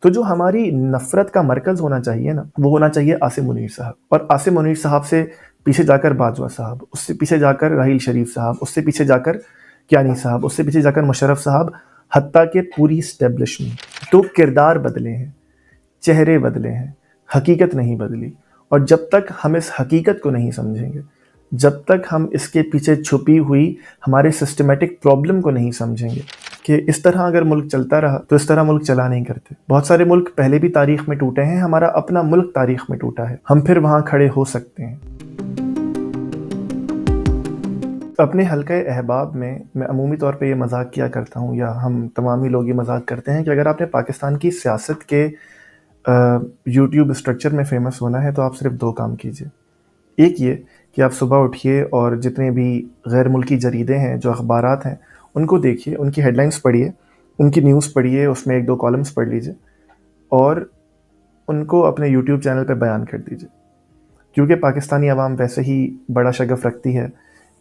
تو جو ہماری نفرت کا مرکز ہونا چاہیے نا، وہ ہونا چاہیے عاصم منیر صاحب، اور عاصم منیر صاحب سے پیچھے جا کر باجوہ صاحب، اس سے پیچھے جا کر راحیل شریف صاحب، اس سے پیچھے جا کر کیانی صاحب، اس سے پیچھے جا کر مشرف صاحب، حتیٰ کہ پوری اسٹیبلشمنٹ۔ تو کردار بدلے ہیں، چہرے بدلے ہیں، حقیقت نہیں بدلی۔ اور جب تک ہم اس حقیقت کو نہیں سمجھیں گے، جب تک ہم اس کے پیچھے چھپی ہوئی ہمارے سسٹمیٹک پرابلم کو نہیں سمجھیں گے کہ اس طرح اگر ملک چلتا رہا تو اس طرح ملک چلا نہیں کرتے۔ بہت سارے ملک پہلے بھی تاریخ میں ٹوٹے ہیں، ہمارا اپنا ملک تاریخ میں ٹوٹا ہے، ہم پھر وہاں کھڑے ہو سکتے ہیں۔ اپنے حلقہ احباب میں عمومی طور پہ یہ مذاق کیا کرتا ہوں، یا ہم تمام ہی لوگ یہ مذاق کرتے ہیں کہ اگر آپ نے پاکستان کی سیاست کے یوٹیوب اسٹرکچر میں فیمس ہونا ہے تو آپ صرف 2 کام کیجئے۔ ایک یہ کہ آپ صبح اٹھیے اور جتنے بھی غیر ملکی جریدے ہیں، جو اخبارات ہیں، ان کو دیکھیے، ان کی ہیڈ لائنز پڑھیے، ان کی نیوز پڑھیے، اس میں 1-2 کالمز پڑھ لیجئے اور ان کو اپنے یوٹیوب چینل پہ بیان کر دیجئے، کیونکہ پاکستانی عوام ویسے ہی بڑا شغف رکھتی ہے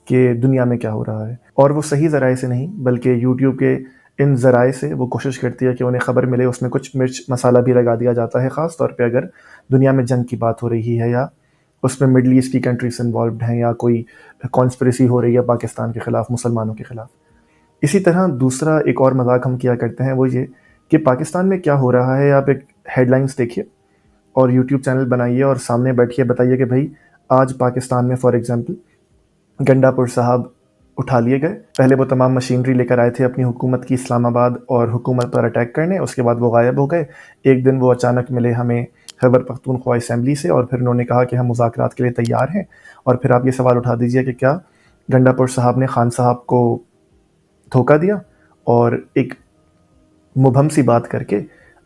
کہ دنیا میں کیا ہو رہا ہے، اور وہ صحیح ذرائع سے نہیں بلکہ یوٹیوب کے ان ذرائع سے وہ کوشش کرتی ہے کہ انہیں خبر ملے، اس میں کچھ مرچ مسالہ بھی لگا دیا جاتا ہے، خاص طور پہ اگر دنیا میں جنگ کی بات ہو رہی ہے، یا اس میں مڈل ایسٹ کی کنٹریز انوالوڈ ہیں، یا کوئی کانسپریسی ہو رہی ہے پاکستان کے خلاف، مسلمانوں کے خلاف۔ اسی طرح دوسرا ایک اور مذاق ہم کیا کرتے ہیں، وہ یہ کہ پاکستان میں کیا ہو رہا ہے، آپ ایک ہیڈ لائنز دیکھیے اور یوٹیوب چینل بنائیے اور سامنے بیٹھیے، بتائیے کہ بھائی آج پاکستان میں فار ایگزامپل گنڈا پور صاحب اٹھا لیے گئے۔ پہلے وہ تمام مشینری لے کر آئے تھے اپنی حکومت کی اسلام آباد اور حکومت پر اٹیک کرنے، اس کے بعد وہ غائب ہو گئے۔ ایک دن وہ اچانک ملے ہمیں خیبر پختونخوا اسمبلی سے، اور پھر انہوں نے کہا کہ ہم مذاکرات کے لیے تیار ہیں۔ اور پھر آپ یہ سوال اٹھا دیجئے کہ کیا گنڈا پور صاحب نے خان صاحب کو دھوکہ دیا؟ اور ایک مبہم سی بات کر کے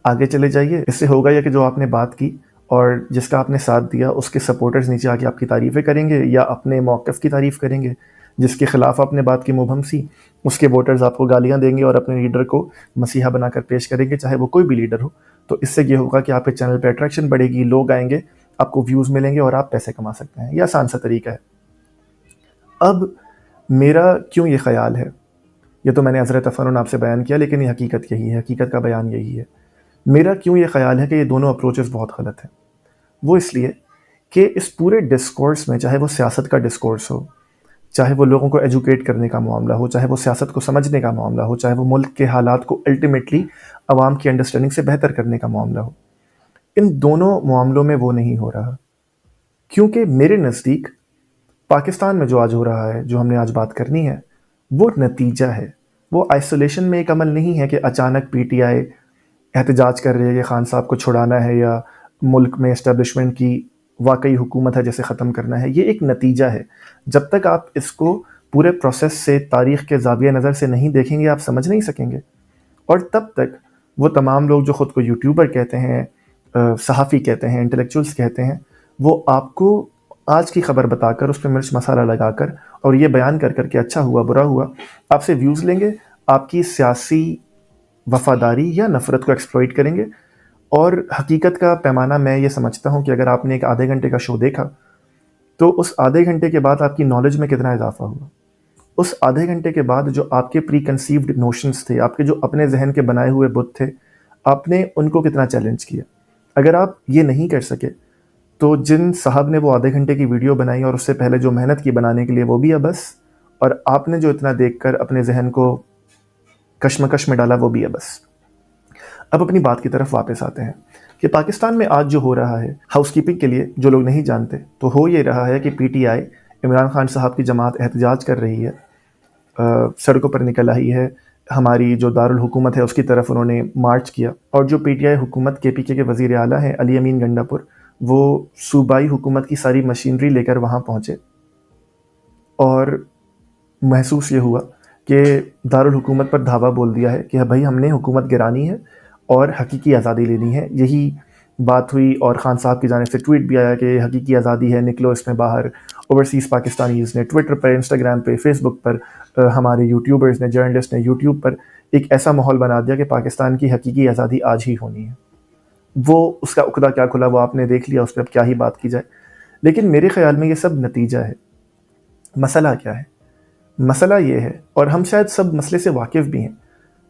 آگے چلے جائیے۔ اس سے ہوگا یہ کہ جو آپ نے بات کی اور جس کا آپ نے ساتھ دیا، اس کے سپورٹرز نیچے آ کے آپ کی تعریفیں کریں گے یا اپنے موقف کی تعریف کریں گے۔ جس کے خلاف آپ نے بات کی مبہم سی، اس کے ووٹرز آپ کو گالیاں دیں گے اور اپنے لیڈر کو مسیحا بنا کر پیش کریں گے، چاہے وہ کوئی بھی لیڈر ہو۔ تو اس سے یہ ہوگا کہ آپ کے چینل پہ اٹریکشن بڑھے گی، لوگ آئیں گے، آپ کو ویوز ملیں گے اور آپ پیسے کما سکتے ہیں۔ یہ آسان سا طریقہ ہے۔ اب میرا کیوں یہ خیال ہے، یہ تو میں نے عذر تفنن آپ سے بیان کیا، لیکن یہ حقیقت یہی ہے، حقیقت کا بیان یہی ہے۔ میرا کیوں یہ خیال ہے کہ یہ دونوں اپروچز بہت غلط ہیں، وہ اس لیے کہ اس پورے ڈسکورس میں، چاہے وہ سیاست کا ڈسکورس ہو، چاہے وہ لوگوں کو ایجوکیٹ کرنے کا معاملہ ہو، چاہے وہ سیاست کو سمجھنے کا معاملہ ہو، چاہے وہ ملک کے حالات کو الٹیمیٹلی عوام کی انڈرسٹینڈنگ سے بہتر کرنے کا معاملہ ہو، ان دونوں معاملوں میں وہ نہیں ہو رہا۔ کیونکہ میرے نزدیک پاکستان میں جو آج ہو رہا ہے، جو ہم نے آج بات کرنی ہے، وہ نتیجہ ہے، وہ آئسولیشن میں ایک عمل نہیں ہے کہ اچانک پی ٹی آئی احتجاج کر رہی ہے کہ خان صاحب کو چھڑانا ہے یا ملک میں اسٹیبلشمنٹ کی واقعی حکومت ہے جیسے ختم کرنا ہے۔ یہ ایک نتیجہ ہے۔ جب تک آپ اس کو پورے پروسیس سے، تاریخ کے زاویہ نظر سے نہیں دیکھیں گے، آپ سمجھ نہیں سکیں گے۔ اور تب تک وہ تمام لوگ جو خود کو یوٹیوبر کہتے ہیں، صحافی کہتے ہیں، انٹلیکچوئلس کہتے ہیں، وہ آپ کو آج کی خبر بتا کر، اس پہ مرچ مسالہ لگا کر اور یہ بیان کر کر کہ اچھا ہوا برا ہوا، آپ سے ویوز لیں گے، آپ کی سیاسی وفاداری یا نفرت کو ایکسپلوئٹ کریں گے۔ اور حقیقت کا پیمانہ میں یہ سمجھتا ہوں کہ اگر آپ نے ایک آدھے گھنٹے کا شو دیکھا تو اس آدھے گھنٹے کے بعد آپ کی نالج میں کتنا اضافہ ہوا، اس آدھے گھنٹے کے بعد جو آپ کے پری کنسیوڈ نوشنز تھے، آپ کے جو اپنے ذہن کے بنائے ہوئے بت تھے، آپ نے ان کو کتنا چیلنج کیا۔ اگر آپ یہ نہیں کر سکے تو جن صاحب نے وہ آدھے گھنٹے کی ویڈیو بنائی اور اس سے پہلے جو محنت کی بنانے کے لیے، وہ بھی ابس، اور آپ نے جو اتنا دیکھ کر اپنے ذہن کو کشمکش میں ڈالا، وہ بھی ابس۔ اب اپنی بات کی طرف واپس آتے ہیں کہ پاکستان میں آج جو ہو رہا ہے، ہاؤس کیپنگ کے لیے جو لوگ نہیں جانتے، تو ہو یہ رہا ہے کہ P T I, Imran Khan صاحب کی جماعت احتجاج کر رہی ہے، سڑکوں پر نکل آئی ہے، ہماری جو دارالحکومت ہے اس کی طرف انہوں نے مارچ کیا، اور جو پی ٹی آئی حکومت کے پی کے وزیر اعلیٰ ہیں علی امین گنڈا پور، وہ صوبائی حکومت کی ساری مشینری لے کر وہاں پہنچے، اور محسوس یہ ہوا کہ دارالحکومت پر دھاوا بول دیا ہے کہ بھائی ہم نے حکومت گرانی ہے اور حقیقی آزادی لینی ہے۔ یہی بات ہوئی اور خان صاحب کی جانب سے ٹویٹ بھی آیا کہ حقیقی آزادی ہے، نکلو اس میں باہر۔ اوورسیز پاکستانیز نے ٹویٹر پر، انسٹاگرام پہ، فیس بک پر، ہمارے یوٹیوبرز نے، جرنلسٹ نے یوٹیوب پر ایک ایسا ماحول بنا دیا کہ پاکستان کی حقیقی آزادی آج ہی ہونی ہے۔ وہ اس کا عقدہ کیا کھلا وہ آپ نے دیکھ لیا، اس پہ اب کیا ہی بات کی جائے۔ لیکن میرے خیال میں یہ سب نتیجہ ہے۔ مسئلہ کیا ہے؟ مسئلہ یہ ہے، اور ہم شاید سب مسئلے سے واقف بھی ہیں،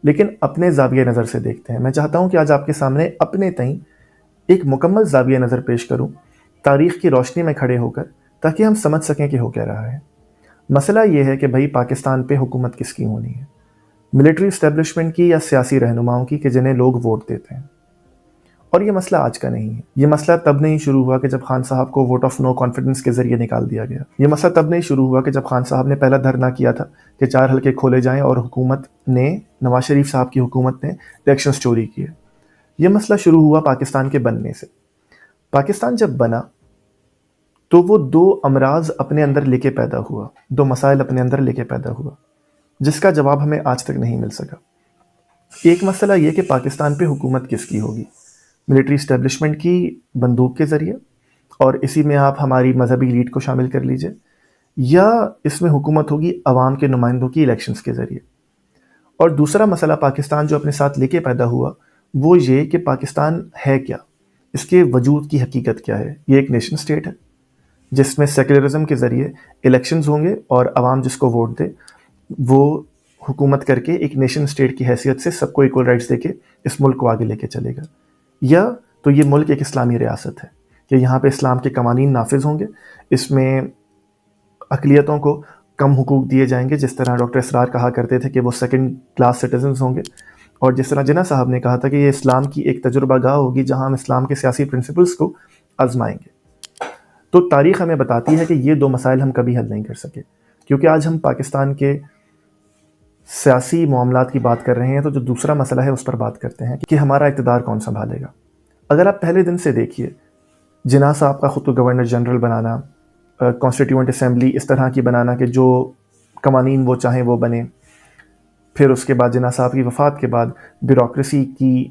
لیکن اپنے زاویہ نظر سے دیکھتے ہیں. میں چاہتا ہوں کہ آج آپ کے سامنے اپنے تئیں ایک مکمل زاویہ نظر پیش کروں تاریخ کی روشنی میں کھڑے ہو کر، تاکہ ہم سمجھ سکیں کہ ہو کیا رہا ہے. مسئلہ یہ ہے کہ بھائی پاکستان پہ حکومت کس کی ہونی ہے، ملٹری اسٹیبلشمنٹ کی یا سیاسی رہنماؤں کی کہ جنہیں لوگ ووٹ دیتے ہیں. اور یہ مسئلہ آج کا نہیں ہے. یہ مسئلہ تب نہیں شروع ہوا کہ جب خان صاحب کو ووٹ آف نو کانفیڈنس کے ذریعے نکال دیا گیا. یہ مسئلہ تب نہیں شروع ہوا کہ جب خان صاحب نے پہلا دھرنا کیا تھا کہ 4 حلقے کھولے جائیں اور حکومت نے، نواز شریف صاحب کی حکومت نے الیکشنز چوری کیے. یہ مسئلہ شروع ہوا پاکستان کے بننے سے. پاکستان جب بنا تو وہ 2 امراض اپنے اندر لے کے پیدا ہوا، 2 مسائل اپنے اندر لے کے پیدا ہوا، جس کا جواب ہمیں آج تک نہیں مل سکا. ایک مسئلہ یہ کہ پاکستان پہ حکومت کس کی ہوگی، ملٹری اسٹیبلشمنٹ کی بندوق کے ذریعے، اور اسی میں آپ ہماری مذہبی لیڈ کو شامل کر لیجئے، یا اس میں حکومت ہوگی عوام کے نمائندوں کی الیکشنز کے ذریعے. اور دوسرا مسئلہ پاکستان جو اپنے ساتھ لے کے پیدا ہوا وہ یہ کہ پاکستان ہے کیا، اس کے وجود کی حقیقت کیا ہے. یہ ایک نیشن سٹیٹ ہے جس میں سیکولرزم کے ذریعے الیکشنز ہوں گے اور عوام جس کو ووٹ دے وہ حکومت کر کے ایک نیشن سٹیٹ کی حیثیت سے سب کو ایکول رائٹس دے کے اس ملک کو آگے لے کے چلے گا. یا تو یہ ملک ایک اسلامی ریاست ہے کہ یہاں پہ اسلام کے قوانین نافذ ہوں گے، اس میں اقلیتوں کو کم حقوق دیے جائیں گے، جس طرح ڈاکٹر اسرار کہا کرتے تھے کہ وہ 2nd کلاس سٹیزنز ہوں گے، اور جس طرح جناح صاحب نے کہا تھا کہ یہ اسلام کی ایک تجربہ گاہ ہوگی جہاں ہم اسلام کے سیاسی پرنسپلز کو آزمائیں گے. تو تاریخ ہمیں بتاتی ہے کہ یہ 2 مسائل ہم کبھی حل نہیں کر سکے. کیونکہ آج ہم پاکستان کے سیاسی معاملات کی بات کر رہے ہیں تو جو دوسرا مسئلہ ہے اس پر بات کرتے ہیں کہ ہمارا اقتدار کون سنبھالے گا. اگر آپ پہلے دن سے دیکھیے، جناح صاحب کا خود کو گورنر جنرل بنانا، کانسٹیٹیوئنٹ اسمبلی اس طرح کی بنانا کہ جو قوانین وہ چاہیں وہ بنے، پھر اس کے بعد جناح صاحب کی وفات کے بعد بیوروکریسی کی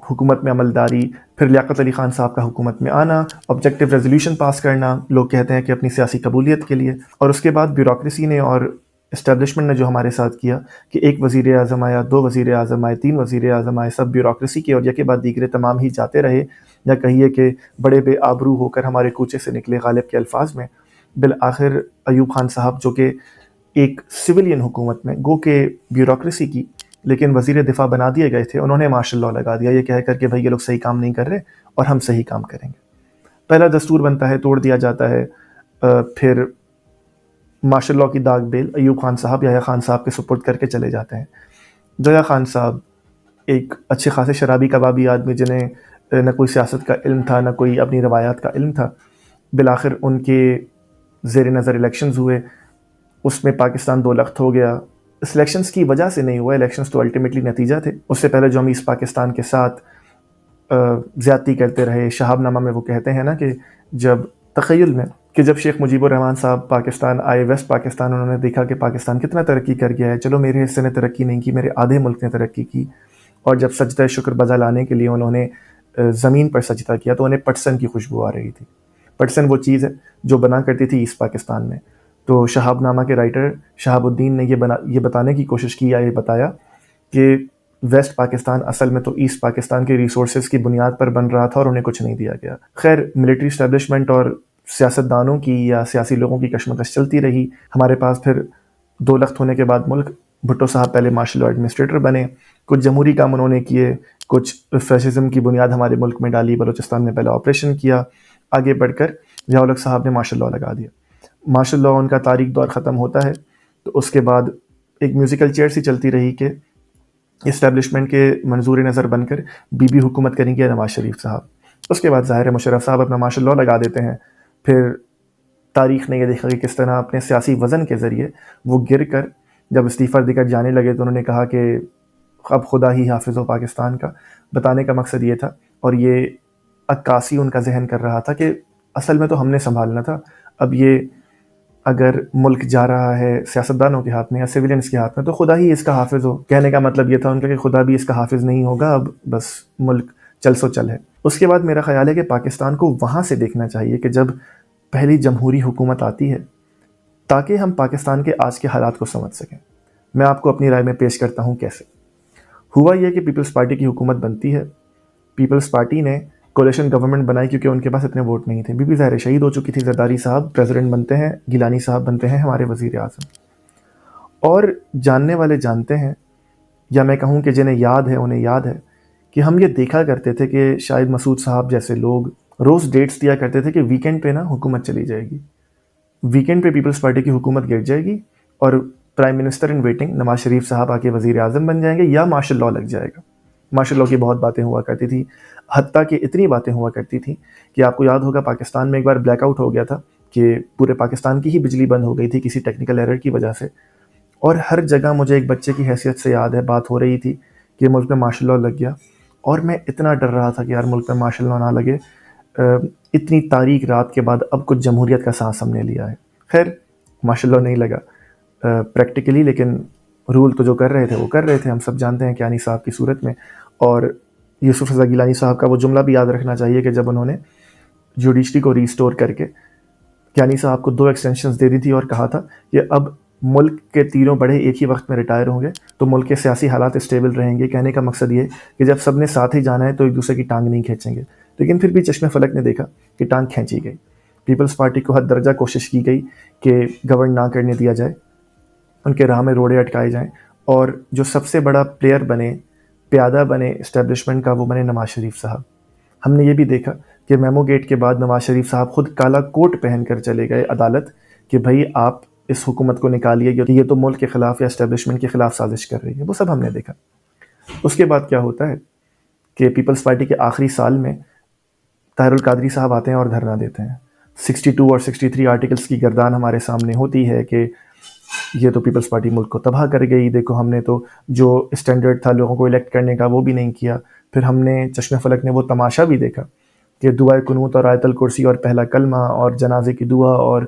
حکومت میں عملداری، پھر لیاقت علی خان صاحب کا حکومت میں آنا، آبجیکٹیو ریزولوشن پاس کرنا، لوگ کہتے ہیں کہ اپنی سیاسی قبولیت کے لیے، اور اس کے بعد بیوروکریسی نے اور اسٹیبلشمنٹ نے جو ہمارے ساتھ کیا کہ 1 وزیر اعظم آیا، 2 وزیر اعظم آئے، 3 وزیر اعظم آئے، سب بیوروکریسی کے اور یکے بعد دیگرے تمام ہی جاتے رہے، یا کہیے کہ بڑے بے آبرو ہو کر ہمارے کوچے سے نکلے غالب کے الفاظ میں. بالآخر ایوب خان صاحب جو کہ ایک سویلین حکومت میں گو کہ بیوروکریسی کی لیکن وزیر دفاع بنا دیے گئے تھے، انہوں نے مارشل لاء لگا دیا یہ کہہ کر کہ بھائی یہ لوگ صحیح کام نہیں کر رہے اور ہم صحیح کام کریں گے. پہلا دستور بنتا ہے، توڑ دیا جاتا ہے، پھر مارشل لاء کی داغ بیل ایوب خان صاحب یحییٰ خان صاحب کے سپرد کر کے چلے جاتے ہیں. یحییٰ خان صاحب ایک اچھے خاصے شرابی کبابی آدمی جنہیں نہ کوئی سیاست کا علم تھا نہ کوئی اپنی روایات کا علم تھا، بالآخر ان کے زیر نظر الیکشنز ہوئے، اس میں پاکستان 2 لخت ہو گیا. اس الیکشنز کی وجہ سے نہیں ہوا، الیکشنز تو الٹیمیٹلی نتیجہ تھے. اس سے پہلے جو ہم ایسٹ پاکستان کے ساتھ زیادتی کرتے رہے، شہاب نامہ میں وہ کہتے ہیں نا کہ جب تخیل میں کہ جب شیخ مجیب الرحمن صاحب پاکستان آئے ویسٹ پاکستان، انہوں نے دیکھا کہ پاکستان کتنا ترقی کر گیا ہے، چلو میرے حصے نے ترقی نہیں کی، میرے آدھے ملک نے ترقی کی. اور جب سجدہ شکر بجا لانے کے لیے انہوں نے زمین پر سجدہ کیا تو انہیں پٹسن کی خوشبو آ رہی تھی. پٹسن وہ چیز ہے جو بنا کرتی تھی ایسٹ پاکستان میں. تو شہاب نامہ کے رائٹر شہاب الدین نے یہ بتانے کی کوشش کی یا یہ بتایا کہ ویسٹ پاکستان اصل میں تو ایسٹ پاکستان کے ریسورسز کی بنیاد پر بن رہا تھا اور انہیں کچھ نہیں دیا گیا. خیر، ملٹری اسٹیبلشمنٹ اور سیاستدانوں کی یا سیاسی لوگوں کی کشمکش چلتی رہی. ہمارے پاس پھر 2 لخت ہونے کے بعد ملک، بھٹو صاحب پہلے مارشل لاء ایڈمنسٹریٹر بنے، کچھ جمہوری کام انہوں نے کیے، کچھ فیشزم کی بنیاد ہمارے ملک میں ڈالی، بلوچستان میں پہلا آپریشن کیا، آگے بڑھ کر ضیاء الحق صاحب نے مارشل لاء لگا دیا. مارشل لاء ان کا تاریخ دور ختم ہوتا ہے تو اس کے بعد ایک میوزیکل چیئر سی چلتی رہی کہ اسٹیبلشمنٹ کے منظور نظر بن کر بی بی حکومت کریں گے نواز شریف صاحب. اس کے بعد ظاہر مشرف صاحب اپنا مارشل لاء لگا دیتے ہیں. پھر تاریخ نے یہ دیکھا کہ کس طرح اپنے سیاسی وزن کے ذریعے وہ گر کر جب استعفیٰ دے کر جانے لگے تو انہوں نے کہا کہ اب خدا ہی حافظ ہو پاکستان کا. بتانے کا مقصد یہ تھا، اور یہ عکاسی ان کا ذہن کر رہا تھا کہ اصل میں تو ہم نے سنبھالنا تھا، اب یہ اگر ملک جا رہا ہے سیاستدانوں کے ہاتھ میں یا سویلینز کے ہاتھ میں تو خدا ہی اس کا حافظ ہو. کہنے کا مطلب یہ تھا ان کا کہ خدا بھی اس کا حافظ نہیں ہوگا، اب بس ملک چل سو چل ہے. اس کے بعد میرا خیال ہے کہ پاکستان کو وہاں سے دیکھنا چاہیے کہ جب پہلی جمہوری حکومت آتی ہے تاکہ ہم پاکستان کے آج کے حالات کو سمجھ سکیں. میں آپ کو اپنی رائے میں پیش کرتا ہوں کیسے ہوا یہ کہ پیپلز پارٹی کی حکومت بنتی ہے. پیپلز پارٹی نے کولیشن گورنمنٹ بنائی کیونکہ ان کے پاس اتنے ووٹ نہیں تھے. بی بی ظاہر شہید ہو چکی تھی، زرداری صاحب پریزیڈنٹ بنتے ہیں، گیلانی صاحب بنتے ہیں ہمارے وزیر اعظم. اور جاننے والے جانتے ہیں یا میں کہوں کہ جنہیں یاد ہے انہیں یاد ہے کہ ہم یہ دیکھا کرتے تھے کہ شاہد مسعود صاحب جیسے لوگ روز ڈیٹس دیا کرتے تھے کہ ویکینڈ پہ نا حکومت چلی جائے گی، ویکینڈ پہ پیپلز پارٹی کی حکومت گر جائے گی اور prime minister in waiting Nawaz Sharif صاحب آ کے وزیر اعظم بن جائیں گے یا مارشل لاء لگ جائے گا۔ مارشل لاء کی بہت باتیں ہوا کرتی تھی، حتیٰ کہ اتنی باتیں ہوا کرتی تھیں کہ آپ کو یاد ہوگا پاکستان میں ایک بار بلیک آؤٹ ہو گیا تھا کہ پورے پاکستان کی ہی بجلی بند ہو گئی تھی کسی ٹیکنیکل ایرر کی وجہ سے، اور ہر جگہ مجھے ایک بچے کی حیثیت سے یاد ہے بات ہو رہی تھی کہ ملک میں مارشل لاء لگ گیا، اور میں اتنا ڈر رہا تھا کہ یار ملک میں مارشل لاء نہ لگے، اتنی تاریک رات کے بعد اب کچھ جمہوریت کا سانس ہم نے لیا ہے۔ خیر مارشل لاء نہیں لگا پریکٹیکلی، لیکن رول تو جو کر رہے تھے وہ کر رہے تھے، ہم سب جانتے ہیں کیانی صاحب کی صورت میں۔ اور یوسف رضا گیلانی صاحب کا وہ جملہ بھی یاد رکھنا چاہیے کہ جب انہوں نے جوڈیشری کو ریسٹور کر کے کیانی صاحب کو 2 ایکسٹینشنز دے دی تھی اور کہا تھا کہ اب ملک کے تینوں بڑے ایک ہی وقت میں ریٹائر ہوں گے تو ملک کے سیاسی حالات اسٹیبل رہیں گے، کہنے کا مقصد یہ کہ جب سب نے ساتھ ہی جانا ہے تو ایک دوسرے کی ٹانگ نہیں کھینچیں گے، لیکن پھر بھی چشم فلک نے دیکھا کہ ٹانگ کھینچی گئی، پیپلز پارٹی کو حد درجہ کوشش کی گئی کہ گورن نہ کرنے دیا جائے، ان کے راہ میں روڑے اٹکائے جائیں، اور جو سب سے بڑا پلیئر بنے، پیادہ بنے اسٹیبلشمنٹ کا، وہ بنے نواز شریف صاحب۔ ہم نے یہ بھی دیکھا کہ میمو گیٹ کے بعد نواز شریف صاحب خود کالا کوٹ پہن کر چلے گئے عدالت کہ بھائی آپ اس حکومت کو نکالیے کہ یہ تو ملک کے خلاف یا اسٹیبلشمنٹ کے خلاف سازش کر رہی ہے، وہ سب ہم نے دیکھا۔ اس کے بعد کیا ہوتا ہے کہ پیپلز پارٹی کے آخری سال میں طاہر القادری صاحب آتے ہیں اور دھرنا دیتے ہیں، 62 اور 63 آرٹیکلز کی گردان ہمارے سامنے ہوتی ہے کہ یہ تو پیپلز پارٹی ملک کو تباہ کر گئی، دیکھو ہم نے تو جو اسٹینڈرڈ تھا لوگوں کو الیکٹ کرنے کا وہ بھی نہیں کیا۔ پھر ہم نے چشم فلک نے وہ تماشا بھی دیکھا کہ دعائے قنوت اور آیت الکرسی اور پہلا کلمہ اور جنازے کی دعا اور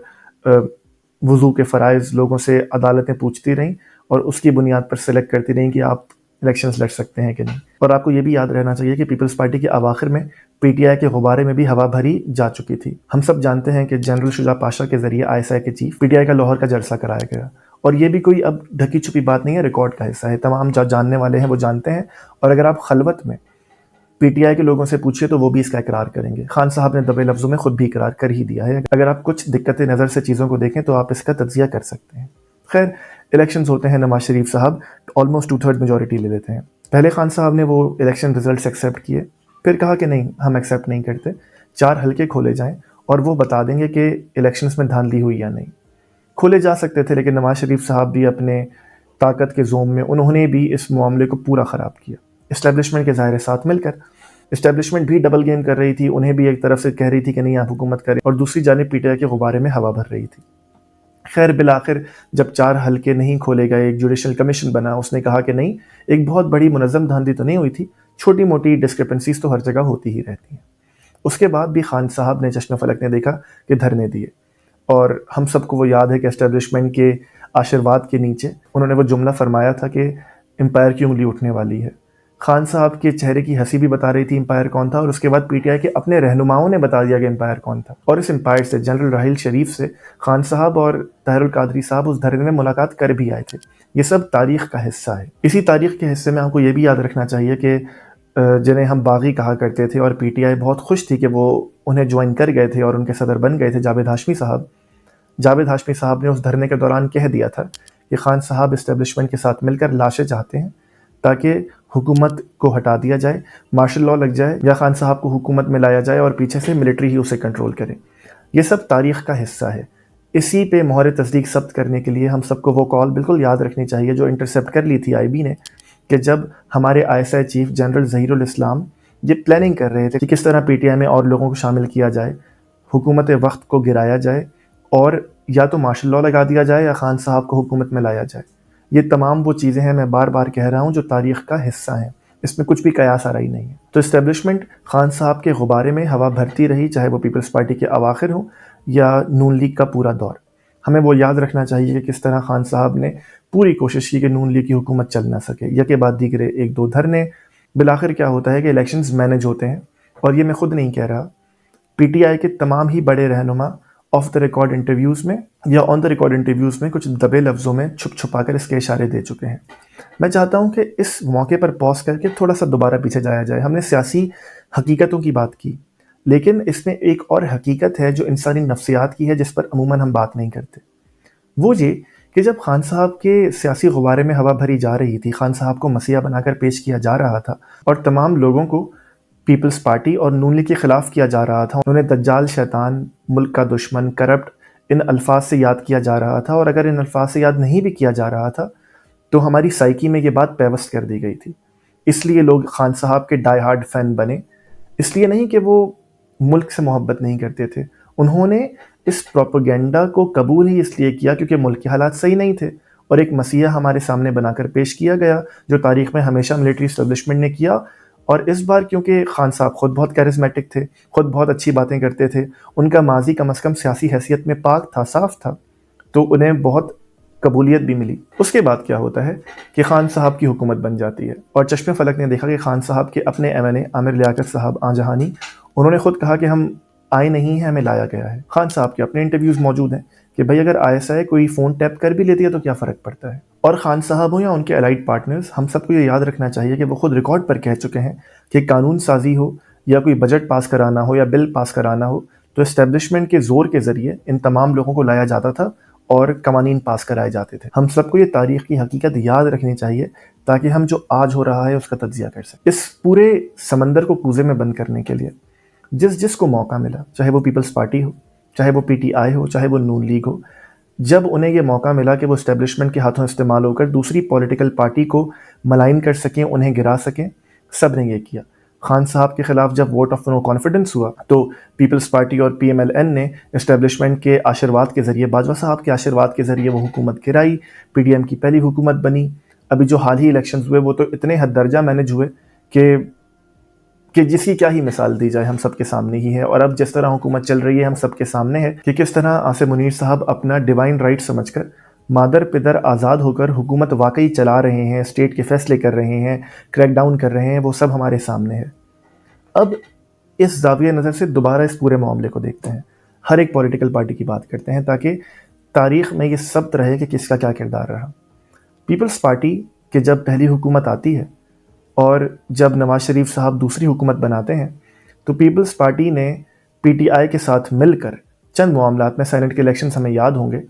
وضو کے فرائض لوگوں سے عدالتیں پوچھتی رہیں اور اس کی بنیاد پر سلیکٹ کرتی رہیں کہ آپ الیکشنز لڑ سکتے ہیں کہ نہیں۔ اور آپ کو یہ بھی یاد رہنا چاہیے کہ پیپلز پارٹی کے اواخر میں پی ٹی آئی کے غبارے میں بھی ہوا بھری جا چکی تھی۔ ہم سب جانتے ہیں کہ جنرل شجاع پاشا کے ذریعے آئی ایس آئی کے چیف پی ٹی آئی کا لاہور کا جلسہ کرایا گیا، اور یہ بھی کوئی اب ڈھکی چھپی بات نہیں ہے، ریکارڈ کا حصہ ہے، تمام جو جاننے والے ہیں وہ جانتے ہیں، اور اگر آپ خلوت میں پی ٹی آئی کے لوگوں سے پوچھیے تو وہ بھی اس کا اقرار کریں گے۔ خان صاحب نے دبے لفظوں میں خود بھی اقرار کر ہی دیا ہے، اگر آپ کچھ دقت نظر سے چیزوں کو دیکھیں تو آپ اس کا تجزیہ کر سکتے ہیں۔ خیر الیکشنز ہوتے ہیں، نواز شریف صاحب آلموسٹ 2/3 میجورٹی لے لیتے ہیں۔ پہلے خان صاحب نے وہ الیکشن ریزلٹس ایکسیپٹ کیے، پھر کہا کہ نہیں ہم ایکسیپٹ نہیں کرتے، 4 حلقے کھولے جائیں اور وہ بتا دیں گے کہ الیکشنز میں دھاندلی ہوئی یا نہیں۔ کھولے جا سکتے تھے، لیکن نواز شریف صاحب بھی اپنے طاقت کے زوم میں انہوں نے بھی اس معاملے کو پورا خراب کیا، اسٹیبلشمنٹ کے ظاہر ساتھ مل کر۔ اسٹیبلشمنٹ بھی ڈبل گیم کر رہی تھی، انہیں بھی ایک طرف سے کہہ رہی تھی کہ نہیں آپ حکومت کریں، اور دوسری جانب پی ٹی آئی کے غبارے میں ہوا بھر رہی تھی۔ خیر بالآخر جب 4 حلقے نہیں کھولے گئے، ایک جوڈیشل کمیشن بنا، اس نے کہا کہ نہیں ایک بہت بڑی منظم دھاندلی تو نہیں ہوئی تھی، چھوٹی موٹی ڈسکرپنسیز تو ہر جگہ ہوتی ہی رہتی ہیں۔ اس کے بعد بھی خان صاحب نے چشم فلک نے دیکھا کہ دھرنے دیے، اور ہم سب کو وہ یاد ہے کہ اسٹیبلشمنٹ کے آشرواد کے نیچے انہوں نے وہ جملہ فرمایا تھا کہ امپائر کی انگلی اٹھنے والی ہے۔ خان صاحب کے چہرے کی ہنسی بھی بتا رہی تھی امپائر کون تھا، اور اس کے بعد پی ٹی آئی کے اپنے رہنماؤں نے بتا دیا کہ امپائر کون تھا، اور اس امپائر سے جنرل راحیل شریف سے خان صاحب اور طاہر القادری صاحب اس دھرنے میں ملاقات کر بھی آئے تھے۔ یہ سب تاریخ کا حصہ ہے۔ اسی تاریخ کے حصے میں آپ کو یہ بھی یاد رکھنا چاہیے کہ جنہیں ہم باغی کہا کرتے تھے، اور پی ٹی آئی بہت خوش تھی کہ وہ انہیں جوائن کر گئے تھے اور ان کے صدر بن گئے تھے، جاوید ہاشمی صاحب۔ جاوید ہاشمی صاحب نے اس دھرنے کے دوران کہہ دیا تھا کہ خان صاحب اسٹیبلشمنٹ کے ساتھ مل کر لاشیں چاہتے ہیں تاکہ حکومت کو ہٹا دیا جائے، مارشل لاء لگ جائے، یا خان صاحب کو حکومت میں لایا جائے اور پیچھے سے ملٹری ہی اسے کنٹرول کرے۔ یہ سب تاریخ کا حصہ ہے۔ اسی پہ مہر تصدیق ثبت کرنے کے لیے ہم سب کو وہ کال بالکل یاد رکھنی چاہیے جو انٹرسیپٹ کر لی تھی آئی بی نے، کہ جب ہمارے I S I chief general Zaheer الاسلام یہ پلاننگ کر رہے تھے کہ کس طرح پی ٹی آئی میں اور لوگوں کو شامل کیا جائے، حکومت وقت کو گرایا جائے، اور یا تو مارشل لاء لگا دیا جائے یا خان صاحب کو حکومت میں لایا جائے۔ یہ تمام وہ چیزیں ہیں، میں بار بار کہہ رہا ہوں، جو تاریخ کا حصہ ہیں، اس میں کچھ بھی قیاس آرائی نہیں ہے۔ تو اسٹیبلشمنٹ خان صاحب کے غبارے میں ہوا بھرتی رہی، چاہے وہ پیپلز پارٹی کے اواخر ہوں یا نون لیگ کا پورا دور۔ ہمیں وہ یاد رکھنا چاہیے کہ کس طرح خان صاحب نے پوری کوشش کی کہ نون لیگ کی حکومت چل نہ سکے، یکے بعد دیگرے 1-2 دھرنے۔ بالآخر کیا ہوتا ہے کہ الیکشنز مینج ہوتے ہیں، اور یہ میں خود نہیں کہہ رہا، پی ٹی آئی کے تمام ہی بڑے رہنما آف دا ریکارڈ انٹرویوز میں یا آن دا ریکارڈ انٹرویوز میں کچھ دبے لفظوں میں چھپ چھپا کر اس کے اشارے دے چکے ہیں۔ میں چاہتا ہوں کہ اس موقع پر پاز کر کے تھوڑا سا دوبارہ پیچھے جایا جائے۔ ہم نے سیاسی حقیقتوں کی بات کی، لیکن اس میں ایک اور حقیقت ہے جو انسانی نفسیات کی ہے، جس پر عموماً ہم بات نہیں کرتے۔ وہ یہ کہ جب خان صاحب کے سیاسی غبارے میں ہوا بھری جا رہی تھی، خان صاحب کو مسیح بنا کر پیش کیا جا رہا تھا اور تمام لوگوں کو پیپلز پارٹی اور نون لیگ کے خلاف کیا جا رہا تھا، انہیں دجال، شیطان، ملک کا دشمن، کرپٹ ان الفاظ سے یاد کیا جا رہا تھا، اور اگر ان الفاظ سے یاد نہیں بھی کیا جا رہا تھا تو ہماری سائیکی میں یہ بات پیوست کر دی گئی تھی۔ اس لیے لوگ خان صاحب کے ڈائی ہارڈ فین بنے، اس لیے نہیں کہ وہ ملک سے محبت نہیں کرتے تھے، انہوں نے اس پروپیگنڈا کو قبول ہی اس لیے کیا کیونکہ ملک کے حالات صحیح نہیں تھے، اور ایک مسیحا ہمارے سامنے بنا کر پیش کیا گیا جو تاریخ میں ہمیشہ ملٹری اسٹیبلشمنٹ نے کیا۔ اور اس بار کیونکہ خان صاحب خود بہت کیرزمیٹک تھے، خود بہت اچھی باتیں کرتے تھے، ان کا ماضی کم از کم سیاسی حیثیت میں پاک تھا، صاف تھا، تو انہیں بہت قبولیت بھی ملی۔ اس کے بعد کیا ہوتا ہے کہ خان صاحب کی حکومت بن جاتی ہے، اور چشم فلک نے دیکھا کہ خان صاحب کے اپنے ایم این اے عامر لیاقت صاحب آنجہانی، انہوں نے خود کہا کہ ہم آئے نہیں ہیں، ہمیں لایا گیا ہے۔ خان صاحب کے اپنے انٹرویوز موجود ہیں کہ بھائی اگر آئی ایس آئی کوئی فون ٹیپ کر بھی لیتی ہے تو کیا فرق پڑتا ہے۔ اور خان صاحب ہوں یا ان کے الائڈ پارٹنرز، ہم سب کو یہ یاد رکھنا چاہیے کہ وہ خود ریکارڈ پر کہہ چکے ہیں کہ قانون سازی ہو یا کوئی بجٹ پاس کرانا ہو یا بل پاس کرانا ہو تو اسٹیبلشمنٹ کے زور کے ذریعے ان تمام لوگوں کو لایا جاتا تھا اور قوانین پاس کرائے جاتے تھے۔ ہم سب کو یہ تاریخ کی حقیقت یاد رکھنی چاہیے تاکہ ہم جو آج ہو رہا ہے اس کا تجزیہ کر سکیں۔ اس پورے سمندر کو کوزے میں بند کرنے کے لیے جس کو موقع ملا، چاہے وہ پیپلز پارٹی ہو، چاہے وہ پی ٹی آئی ہو، چاہے وہ نون لیگ ہو، جب انہیں یہ موقع ملا کہ وہ اسٹیبلشمنٹ کے ہاتھوں استعمال ہو کر دوسری پولیٹیکل پارٹی کو ملائن کر سکیں، انہیں گرا سکیں، سب نے یہ کیا۔ خان صاحب کے خلاف جب ووٹ آف نو کانفیڈنس ہوا تو پیپلز پارٹی اور پی ایم ایل این نے اسٹیبلشمنٹ کے آشرواد کے ذریعے، باجوہ صاحب کے آشرواد کے ذریعے وہ حکومت گرائی، پی ڈی ایم کی پہلی حکومت بنی۔ ابھی جو حال ہی الیکشنز ہوئے وہ تو اتنے حد درجہ مینج ہوئے کہ جس کی کیا ہی مثال دی جائے، ہم سب کے سامنے ہی ہے۔ اور اب جس طرح حکومت چل رہی ہے ہم سب کے سامنے ہے کہ کس طرح آصف منیر صاحب اپنا ڈیوائن رائٹ سمجھ کر مادر پدر آزاد ہو کر حکومت واقعی چلا رہے ہیں، اسٹیٹ کے فیصلے کر رہے ہیں، کریک ڈاؤن کر رہے ہیں، وہ سب ہمارے سامنے ہے۔ اب اس زاویہ نظر سے دوبارہ اس پورے معاملے کو دیکھتے ہیں، ہر ایک پولیٹیکل پارٹی کی بات کرتے ہیں تاکہ تاریخ میں یہ ثبت رہے کہ کس کا کیا کردار رہا۔ پیپلز پارٹی کے جب پہلی حکومت آتی ہے اور جب نواز شریف صاحب دوسری حکومت بناتے ہیں تو پیپلز پارٹی نے پی ٹی آئی کے ساتھ مل کر چند معاملات میں، سینٹ کے الیکشنز ہمیں یاد ہوں گے،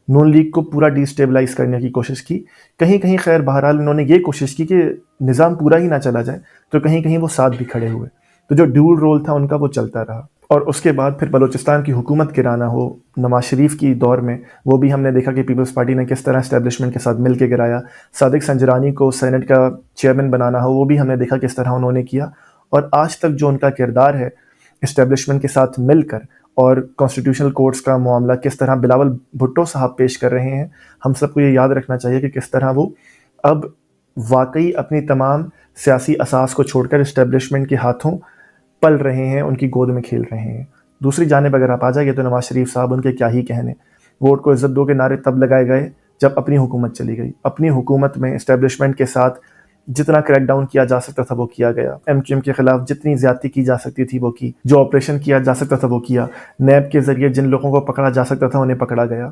نون لیگ کو پورا ڈی اسٹیبلائز کرنے کی کوشش کی، کہیں کہیں خیر بہرحال انہوں نے یہ کوشش کی کہ نظام پورا ہی نہ چلا جائے تو کہیں کہیں وہ ساتھ بھی کھڑے ہوئے، تو جو ڈیول رول تھا ان کا وہ چلتا رہا۔ اور اس کے بعد پھر بلوچستان کی حکومت گرانا ہو نواز شریف کی دور میں، وہ بھی ہم نے دیکھا کہ پیپلز پارٹی نے کس طرح اسٹیبلشمنٹ کے ساتھ مل کے گرایا۔ صادق سنجرانی کو سینٹ کا چیئرمین بنانا ہو، وہ بھی ہم نے دیکھا کس طرح انہوں نے کیا۔ اور آج تک جو ان کا کردار ہے اسٹیبلشمنٹ کے ساتھ مل کر، اور کانسٹیٹیوشنل کورٹس کا معاملہ کس طرح بلاول بھٹو صاحب پیش کر رہے ہیں، ہم سب کو یہ یاد رکھنا چاہیے کہ کس طرح وہ اب واقعی اپنی تمام سیاسی اساس کو چھوڑ کر اسٹیبلشمنٹ کے ہاتھوں پل رہے ہیں، ان کی گود میں کھیل رہے ہیں۔ دوسری جانب اگر آپ آ جائیے تو نواز شریف صاحب، ان کے کیا ہی کہنے، ووٹ کو عزت دو کے نعرے تب لگائے گئے جب اپنی حکومت چلی گئی۔ اپنی حکومت میں اسٹیبلشمنٹ کے ساتھ جتنا کریک ڈاؤن کیا جا سکتا تھا وہ کیا گیا، ایم کیو ایم کے خلاف جتنی زیادتی کی جا سکتی تھی وہ کی، جو آپریشن کیا جا سکتا تھا وہ کیا، نیب کے ذریعے جن لوگوں کو پکڑا جا سکتا تھا انہیں پکڑا گیا۔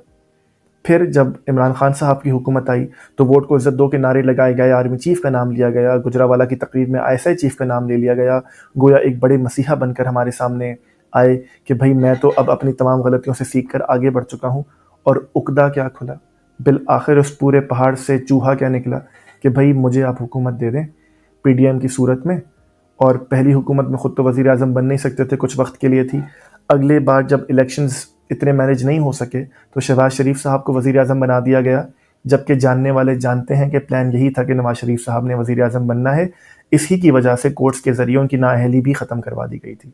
پھر جب عمران خان صاحب کی حکومت آئی تو ووٹ کو عزت دو کے نعرے لگائے گئے، آرمی چیف کا نام لیا گیا، گجرانوالہ کی تقریر میں آئی ایس آئی چیف کا نام لے لیا گیا، گویا ایک بڑے مسیحا بن کر ہمارے سامنے آئے کہ بھائی میں تو اب اپنی تمام غلطیوں سے سیکھ کر آگے بڑھ چکا ہوں۔ اور عقدہ کیا کھلا، بالآخر اس پورے پہاڑ سے چوہا کیا نکلا کہ بھائی مجھے آپ حکومت دے دیں پی ڈی ایم کی صورت میں۔ اور پہلی حکومت میں خود تو وزیر اعظم بن نہیں سکتے تھے، کچھ وقت کے لیے تھی، اگلے بار جب الیکشنز اتنے مینج نہیں ہو سکے تو شہباز شریف صاحب کو وزیر اعظم بنا دیا گیا، جبکہ جاننے والے جانتے ہیں کہ پلان یہی تھا کہ نواز شریف صاحب نے وزیر اعظم بننا ہے، اسی کی وجہ سے کورٹس کے ذریعے ان کی نااہلی بھی ختم کروا دی گئی تھی۔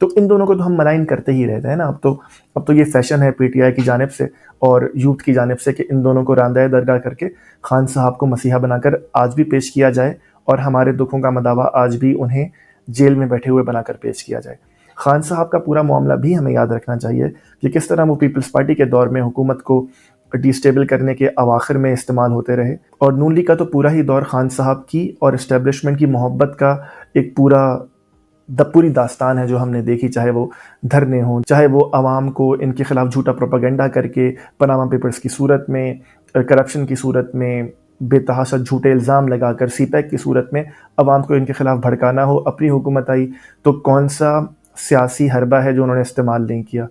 تو ان دونوں کو تو ہم ملائن کرتے ہی رہتے ہیں نا، اب تو یہ فیشن ہے پی ٹی آئی کی جانب سے اور یوتھ کی جانب سے کہ ان دونوں کو راندہ درگاہ کر کے خان صاحب کو مسیحا بنا کر آج بھی پیش کیا جائے، اور ہمارے دکھوں کا مداوع آج بھی انہیں جیل میں بیٹھے ہوئے بنا کر پیش کیا جائے۔ خان صاحب کا پورا معاملہ بھی ہمیں یاد رکھنا چاہیے کہ کس طرح وہ پیپلز پارٹی کے دور میں حکومت کو ڈی اسٹیبل کرنے کے اواخر میں استعمال ہوتے رہے، اور نون لیگ کا تو پورا ہی دور خان صاحب کی اور اسٹیبلشمنٹ کی محبت کا ایک پوری داستان ہے جو ہم نے دیکھی، چاہے وہ دھرنے ہوں، چاہے وہ عوام کو ان کے خلاف جھوٹا پروپیگنڈا کر کے پاناما پیپرز کی صورت میں، کرپشن کی صورت میں، بے تحاشا جھوٹے الزام لگا کر سی پیک کی صورت میں عوام کو ان کے خلاف بھڑکانا ہو۔ اپنی حکومت آئی تو کون سا سیاسی حربہ ہے جو انہوں نے استعمال نہیں کیا،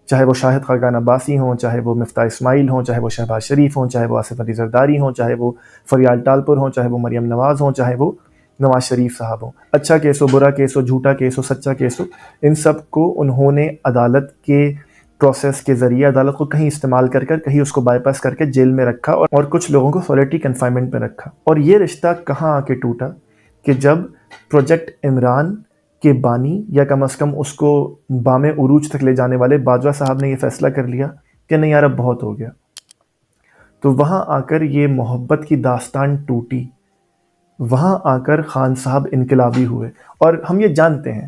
چاہے وہ شاہد خاقان عباسی ہوں، چاہے وہ مفتاح اسماعیل ہوں، چاہے وہ شہباز شریف ہوں، چاہے وہ آصف علی زرداری ہوں، چاہے وہ فریال ٹالپور ہوں، چاہے وہ مریم نواز ہوں، چاہے وہ نواز شریف صاحب ہوں. اچھا کیس ہو، برا کیس ہو، جھوٹا کیس ہو، سچا کیس ہو، ان سب کو انہوں نے عدالت کے پروسیس کے ذریعے عدالت کو کہیں استعمال کر کہیں اس کو بائی پاس کر کے جیل میں رکھا اور کچھ لوگوں کو سولیٹری کنفائنمنٹ میں رکھا. اور یہ رشتہ کہاں آ کے ٹوٹا کہ جب پروجیکٹ عمران کے بانی یا کم از کم اس کو بام عروج تک لے جانے والے باجوہ صاحب نے یہ فیصلہ کر لیا کہ نہیں یار اب بہت ہو گیا. تو وہاں آ کر یہ محبت کی داستان ٹوٹی، وہاں آ کر خان صاحب انقلابی ہوئے. اور ہم یہ جانتے ہیں،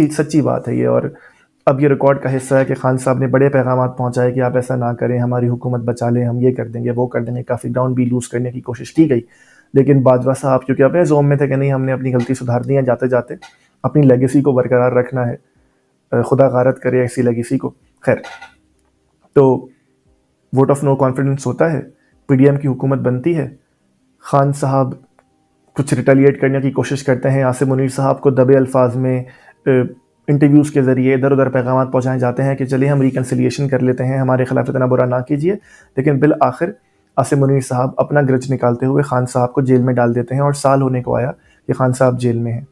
سچی بات ہے یہ، اور اب یہ ریکارڈ کا حصہ ہے کہ خان صاحب نے بڑے پیغامات پہنچائے کہ آپ ایسا نہ کریں، ہماری حکومت بچا لیں، ہم یہ کر دیں گے، وہ کر دیں گے. کافی گراؤنڈ بھی لوز کرنے کی کوشش کی گئی، لیکن باجوہ صاحب کیونکہ اپنے زوم میں تھے کہ نہیں ہم نے اپنی غلطی سدھار دی ہے، جاتے جاتے اپنی لیگیسی کو برقرار رکھنا ہے، خدا غارت کرے ایسی لیگیسی کو. خیر، تو ووٹ آف نو کانفیڈنس ہوتا ہے، پی ڈی ایم کی حکومت بنتی ہے، خان صاحب کچھ ریٹیلیٹ کرنے کی کوشش کرتے ہیں، عاصم منیر صاحب کو دبے الفاظ میں انٹرویوز کے ذریعے ادھر ادھر پیغامات پہنچائے جاتے ہیں کہ چلیے ہم ریکنسیلیشن کر لیتے ہیں، ہمارے خلاف اتنا برا نہ کیجیے. لیکن بالآخر عاصم منیر صاحب اپنا گرج نکالتے ہوئے خان صاحب کو جیل میں ڈال دیتے ہیں، اور سال ہونے کو آیا کہ خان صاحب جیل میں ہیں.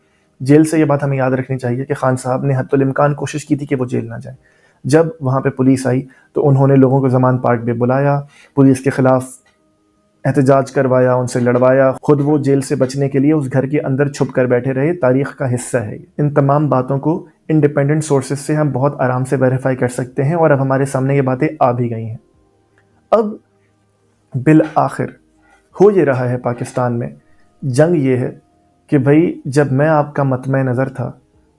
جیل سے یہ بات ہمیں یاد رکھنی چاہیے کہ خان صاحب نے حتی الامکان کوشش کی تھی کہ وہ جیل نہ جائیں. جب وہاں پہ پولیس آئی تو انہوں نے لوگوں کو زمان پارک پہ بلایا، پولیس کے خلاف احتجاج کروایا، ان سے لڑوایا، خود وہ جیل سے بچنے کے لیے اس گھر کے اندر چھپ کر بیٹھے رہے. تاریخ کا حصہ ہے. ان تمام باتوں کو انڈیپینڈنٹ سورسز سے ہم بہت آرام سے ویریفائی کر سکتے ہیں، اور اب ہمارے سامنے یہ باتیں آ بھی گئی ہیں. اب بالآخر ہو یہ رہا ہے پاکستان میں جنگ یہ ہے کہ بھائی جب میں آپ کا مطمع نظر تھا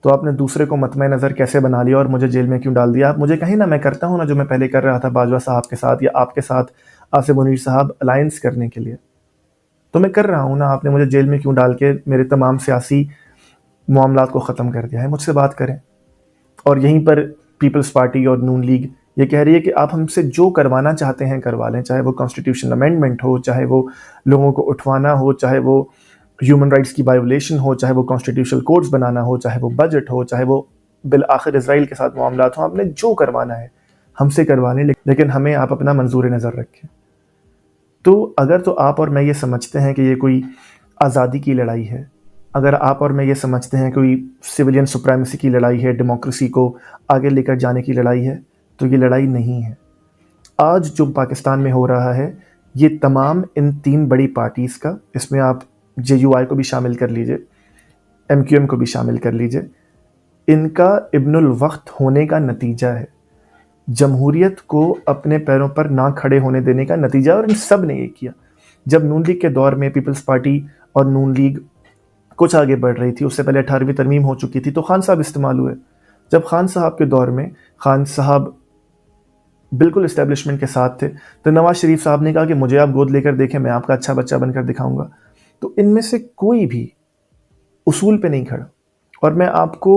تو آپ نے دوسرے کو مطمع نظر کیسے بنا لیا اور مجھے جیل میں کیوں ڈال دیا؟ آپ مجھے کہیں نا میں کرتا ہوں نا جو میں پہلے کر رہا تھا باجوہ صاحب کے ساتھ یا آپ کے ساتھ عاصم منیر صاحب الائنس کرنے کے لیے، تو میں کر رہا ہوں نا. آپ نے مجھے جیل میں کیوں ڈال کے میرے تمام سیاسی معاملات کو ختم کر دیا ہے؟ مجھ سے بات کریں. اور یہیں پر پیپلز پارٹی اور نون لیگ یہ کہہ رہی ہے کہ آپ ہم سے جو کروانا چاہتے ہیں کروا لیں، چاہے وہ کانسٹیٹیوشن امینڈمنٹ ہو، چاہے وہ لوگوں کو اٹھوانا ہو، چاہے وہ ہیومن رائٹس کی وائیولیشن ہو، چاہے وہ کانسٹیٹیوشنل کوڈز بنانا ہو، چاہے وہ بجٹ ہو، چاہے وہ بالآخر اسرائیل کے ساتھ معاملات ہوں. آپ نے جو کروانا ہے ہم سے کروا لیں، لیکن ہمیں آپ اپنا منظور نظر رکھیں. تو اگر تو آپ اور میں یہ سمجھتے ہیں کہ یہ کوئی آزادی کی لڑائی ہے، اگر آپ اور میں یہ سمجھتے ہیں کوئی سویلین سپریمیسی کی لڑائی ہے، ڈیموکریسی کو آگے لے کر جانے کی لڑائی ہے، تو یہ لڑائی نہیں ہے. آج جو پاکستان میں ہو رہا ہے یہ تمام ان تین بڑی پارٹیز کا، اس میں آپ جے یو آئی کو بھی شامل کر لیجئے، ایم کیو ایم کو بھی شامل کر لیجئے، ان کا ابن الوقت ہونے کا نتیجہ ہے، جمہوریت کو اپنے پیروں پر نہ کھڑے ہونے دینے کا نتیجہ. اور ان سب نے یہ کیا. جب نون لیگ کے دور میں پیپلز پارٹی اور نون لیگ کچھ آگے بڑھ رہی تھی، اس سے پہلے 18ویں ترمیم ہو چکی تھی، تو خان صاحب استعمال ہوئے. جب خان صاحب کے دور میں خان صاحب بالکل اسٹیبلشمنٹ کے ساتھ تھے، تو نواز شریف صاحب نے کہا کہ مجھے آپ گود لے کر دیکھیں، میں آپ کا اچھا بچہ بن کر دکھاؤں گا. تو ان میں سے کوئی بھی اصول پہ نہیں کھڑا. اور میں آپ کو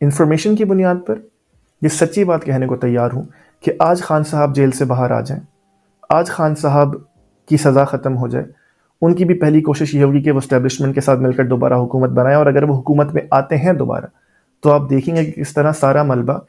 انفارمیشن کی بنیاد پر یہ سچی بات کہنے کو تیار ہوں کہ آج خان صاحب جیل سے باہر آ جائیں، آج خان صاحب کی سزا ختم ہو جائے، ان کی بھی پہلی کوشش یہ ہوگی کہ وہ اسٹیبلشمنٹ کے ساتھ مل کر دوبارہ حکومت بنائیں. اور اگر وہ حکومت میں آتے ہیں دوبارہ تو آپ دیکھیں گے کہ کس طرح سارا ملبہ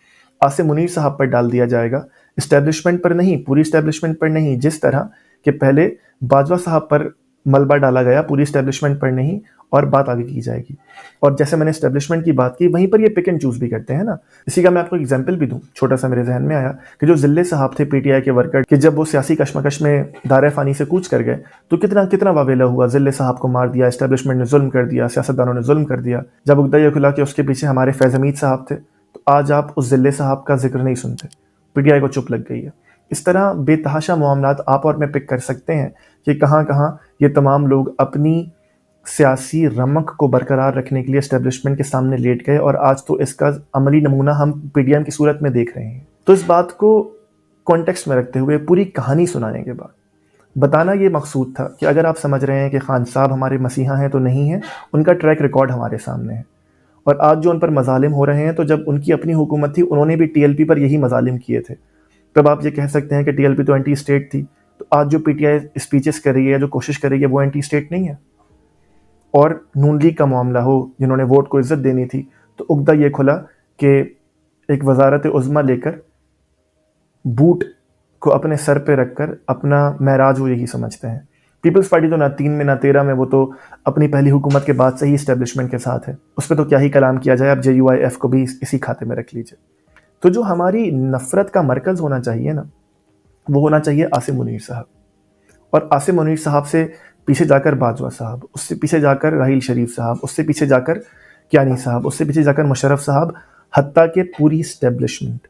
عاصم منیر صاحب پر ڈال دیا جائے گا، اسٹیبلشمنٹ پر نہیں، پوری اسٹیبلشمنٹ پر نہیں. جس طرح کہ پہلے باجوہ صاحب پر ملبہ ڈالا گیا، پوری اسٹیبلشمنٹ پر نہیں، اور بات آگے کی جائے گی. اور جیسے میں نے اسٹیبلشمنٹ کی بات کی، وہیں پر یہ پک اینڈ چوز بھی کرتے ہیں نا. اسی کا میں آپ کو ایگزامپل بھی دوں، چھوٹا سا میرے ذہن میں آیا کہ جو ذلے صاحب تھے پی ٹی آئی کے ورکر، کہ جب وہ سیاسی کشمکش میں دار فانی سے کوچ کر گئے تو کتنا واویلا ہوا، ذلے صاحب کو مار دیا، اسٹیبلشمنٹ نے ظلم کر دیا، سیاستدانوں نے ظلم کر دیا. جب عقدہ یہ کھلا کہ اس کے پیچھے ہمارے فیض حمید صاحب تھے، تو آج آپ اس ذلے صاحب کا ذکر نہیں سنتے، پی ٹی آئی کو چپ لگ گئی ہے. اس طرح بے تحاشا معاملات آپ اور میں پک کر سکتے ہیں کہ کہاں کہاں یہ تمام لوگ اپنی سیاسی رمق کو برقرار رکھنے کے لیے اسٹیبلشمنٹ کے سامنے لیٹ گئے، اور آج تو اس کا عملی نمونہ ہم پی ڈی ایم کی صورت میں دیکھ رہے ہیں. تو اس بات کو کانٹیکسٹ میں رکھتے ہوئے پوری کہانی سنانے کے بعد بتانا یہ مقصود تھا کہ اگر آپ سمجھ رہے ہیں کہ خان صاحب ہمارے مسیحا ہیں، تو نہیں ہیں. ان کا ٹریک ریکارڈ ہمارے سامنے ہے، اور آج جو ان پر مظالم ہو رہے ہیں، تو جب ان کی اپنی حکومت تھی انہوں نے بھی ٹی ایل پی پر یہی مظالم کیے تھے. تب آپ یہ کہہ سکتے ہیں کہ ٹی ایل پی تو اینٹی اسٹیٹ تھی. تو آج جو پی ٹی آئی اسپیچز کر رہی ہے، جو کوشش کر رہی ہے، وہ اینٹی اسٹیٹ نہیں ہے. اور نون لیگ کا معاملہ ہو، جنہوں نے ووٹ کو عزت دینی تھی، تو عقدہ یہ کھلا کہ ایک وزارت عظمیٰ لے کر بوٹ کو اپنے سر پہ رکھ کر اپنا معراج وہ یہی سمجھتے ہیں. پیپلز پارٹی تو نہ 3 میں نہ 13 میں، وہ تو اپنی پہلی حکومت کے بعد سے ہی اسٹیبلشمنٹ کے ساتھ ہے. اس پہ تو کیا ہی کلام کیا جائے، اب JUIF کو بھی اسی کھاتے میں رکھ لیجئے. تو جو ہماری نفرت کا مرکز ہونا چاہیے نا، وہ ہونا چاہیے عاصم منیر صاحب. اور عاصم منیر صاحب سے پیچھے جا کر باجوہ صاحب، اس سے پیچھے جا کر راحیل شریف صاحب، اس سے پیچھے جا کر کیانی صاحب، اس سے پیچھے جا کر مشرف صاحب، حتیٰ کہ پوری اسٹیبلشمنٹ.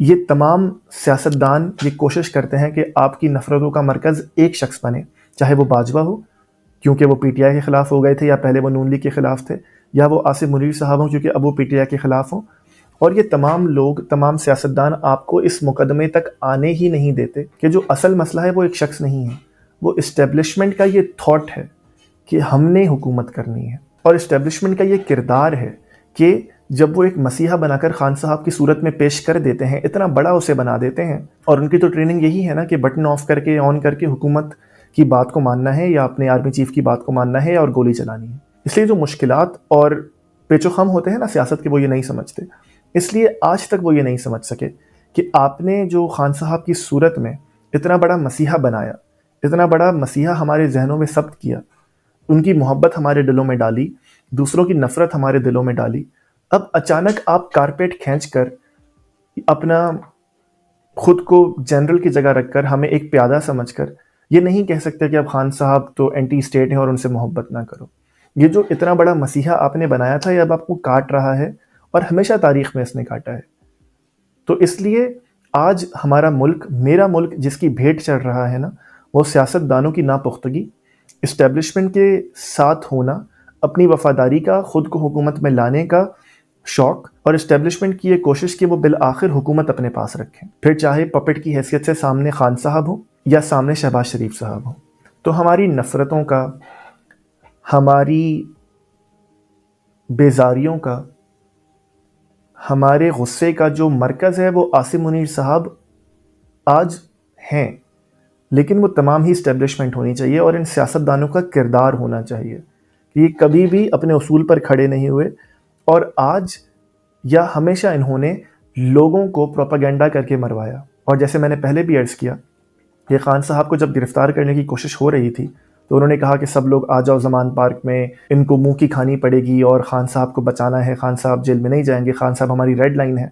یہ تمام سیاستدان یہ کوشش کرتے ہیں کہ آپ کی نفرتوں کا مرکز ایک شخص بنے، چاہے وہ باجوہ ہو کیونکہ وہ PTI کے خلاف ہو گئے تھے، یا پہلے وہ نون لیگ کے خلاف تھے، یا وہ عاصم منیر صاحب ہوں کیونکہ اب وہ PTI کے خلاف ہوں. اور یہ تمام لوگ، تمام سیاستدان آپ کو اس مقدمے تک آنے ہی نہیں دیتے کہ جو اصل مسئلہ ہے وہ ایک شخص نہیں ہے، وہ اسٹیبلشمنٹ کا یہ تھاٹ ہے کہ ہم نے حکومت کرنی ہے. اور اسٹیبلشمنٹ کا یہ کردار ہے کہ جب وہ ایک مسیحا بنا کر خان صاحب کی صورت میں پیش کر دیتے ہیں، اتنا بڑا اسے بنا دیتے ہیں. اور ان کی تو ٹریننگ یہی ہے نا کہ بٹن آف کر کے آن کر کے حکومت کی بات کو ماننا ہے یا اپنے آرمی چیف کی بات کو ماننا ہے اور گولی چلانی ہے. اس لیے جو مشکلات اور پیچ و خم ہوتے ہیں نا سیاست کے، وہ یہ نہیں سمجھتے. اس لیے آج تک وہ یہ نہیں سمجھ سکے کہ آپ نے جو خان صاحب کی صورت میں اتنا بڑا مسیحا بنایا، اتنا بڑا مسیحا ہمارے ذہنوں میں ثبت کیا، ان کی محبت ہمارے دلوں میں ڈالی، دوسروں کی نفرت ہمارے دلوں میں ڈالی. اب اچانک آپ کارپیٹ کھینچ کر اپنا خود کو جنرل کی جگہ رکھ کر ہمیں ایک پیادہ سمجھ کر یہ نہیں کہہ سکتے کہ اب خان صاحب تو اینٹی اسٹیٹ ہیں اور ان سے محبت نہ کرو. یہ جو اتنا بڑا مسیحا آپ نے بنایا تھا، یہ اب آپ کو کاٹ رہا ہے اور ہمیشہ تاریخ میں اس نے کاٹا ہے. تو اس لیے آج ہمارا ملک، میرا ملک، جس کی بھیٹ چڑھ رہا ہے نا، وہ سیاست دانوں کی ناپختگی، اسٹیبلشمنٹ کے ساتھ ہونا، اپنی وفاداری کا، خود کو حکومت میں لانے کا شوق، اور اسٹیبلشمنٹ کی یہ کوشش کہ وہ بالآخر حکومت اپنے پاس رکھیں، پھر چاہے پپٹ کی حیثیت سے سامنے خان صاحب ہوں یا سامنے شہباز شریف صاحب ہوں. تو ہماری نفرتوں کا، ہماری بیزاریوں کا، ہمارے غصے کا جو مرکز ہے وہ عاصم منیر صاحب آج ہیں، لیکن وہ تمام ہی اسٹیبلشمنٹ ہونی چاہیے اور ان سیاستدانوں کا کردار ہونا چاہیے کہ یہ کبھی بھی اپنے اصول پر کھڑے نہیں ہوئے. اور آج یا ہمیشہ انہوں نے لوگوں کو پروپیگنڈا کر کے مروایا. اور جیسے میں نے پہلے بھی عرض کیا کہ خان صاحب کو جب گرفتار کرنے کی کوشش ہو رہی تھی تو انہوں نے کہا کہ سب لوگ آ جاؤ زمان پارک میں، ان کو منہ کی کھانی پڑے گی اور خان صاحب کو بچانا ہے، خان صاحب جیل میں نہیں جائیں گے، خان صاحب ہماری ریڈ لائن ہے.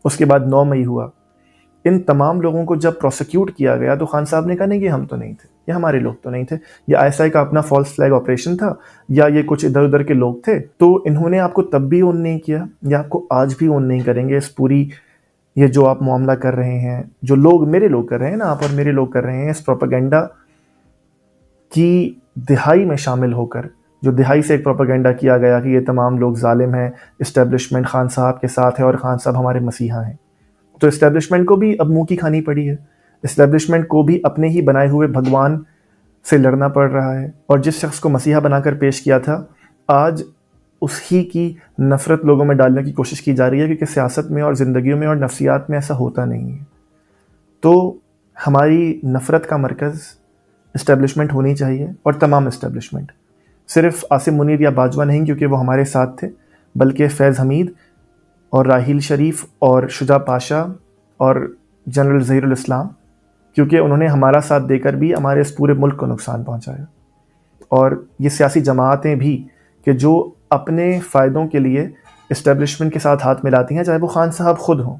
اس کے بعد 9 مئی ہوا، ان تمام لوگوں کو جب پروسیکیوٹ کیا گیا تو خان صاحب نے کہا نہیں، یہ ہم تو نہیں تھے، یہ ہمارے لوگ تو نہیں تھے، یہ ISI کا اپنا فالس فلیگ آپریشن تھا، یا یہ کچھ ادھر ادھر کے لوگ تھے. تو انہوں نے آپ کو تب بھی اون نہیں کیا، یا آپ کو آج بھی اون نہیں کریں گے. اس پوری یہ جو آپ معاملہ کر رہے ہیں، جو لوگ، میرے لوگ کر رہے ہیں نا، آپ اور میرے لوگ کر رہے ہیں، اس پروپیگنڈا کی دہائی میں شامل ہو کر، جو دہائی سے ایک پروپیگنڈا کیا گیا کہ یہ تمام لوگ ظالم ہیں، اسٹیبلشمنٹ خان صاحب کے ساتھ ہے اور خان صاحب ہمارے مسیحا ہیں. تو اسٹیبلشمنٹ کو بھی اب منہ کی کھانی پڑی ہے، اسٹیبلشمنٹ کو بھی اپنے ہی بنائے ہوئے بھگوان سے لڑنا پڑ رہا ہے. اور جس شخص کو مسیحا بنا کر پیش کیا تھا، آج اس ہی کی نفرت لوگوں میں ڈالنے کی کوشش کی جا رہی ہے، کیونکہ سیاست میں اور زندگیوں میں اور نفسیات میں ایسا ہوتا نہیں ہے. تو ہماری نفرت کا مرکز اسٹیبلشمنٹ ہونی چاہیے، اور تمام اسٹیبلشمنٹ، صرف عاصم منیر یا باجوہ نہیں کیونکہ وہ ہمارے ساتھ تھے، بلکہ فیض حمید اور راحیل شریف اور شجاع پاشا اور جنرل ظہیر الاسلام، کیونکہ انہوں نے ہمارا ساتھ دے کر بھی ہمارے اس پورے ملک کو نقصان پہنچایا. اور یہ سیاسی جماعتیں بھی کہ جو اپنے فائدوں کے لیے اسٹیبلشمنٹ کے ساتھ ہاتھ ملاتی ہیں، چاہے وہ خان صاحب خود ہوں،